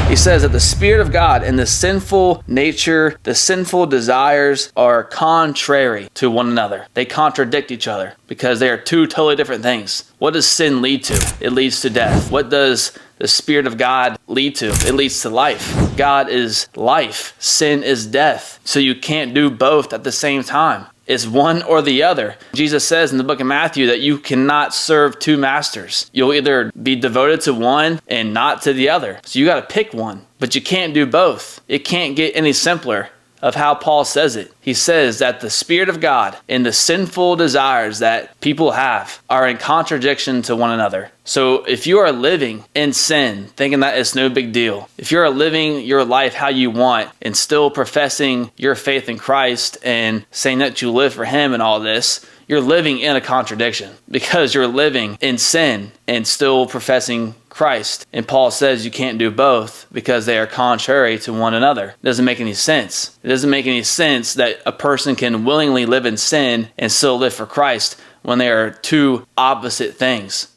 He says that the Spirit of God and the sinful nature, the sinful desires are contrary to one another. They contradict each other because they are two totally different things. What does sin lead to? It leads to death. What does the Spirit of God lead to? It leads to life. God is life. Sin is death. So you can't do both at the same time. It's one or the other. Jesus says in the book of Matthew that you cannot serve two masters. You'll either be devoted to one and not to the other. So you got to pick one, but you can't do both. It can't get any simpler of how Paul says it. He says that the Spirit of God and the sinful desires that people have are in contradiction to one another. So if you are living in sin, thinking that it's no big deal, if you're living your life how you want and still professing your faith in Christ and saying that you live for Him and all this, you're living in a contradiction because you're living in sin and still professing Christ. And Paul says you can't do both because they are contrary to one another. It doesn't make any sense. It doesn't make any sense that a person can willingly live in sin and still live for Christ when they are two opposite things.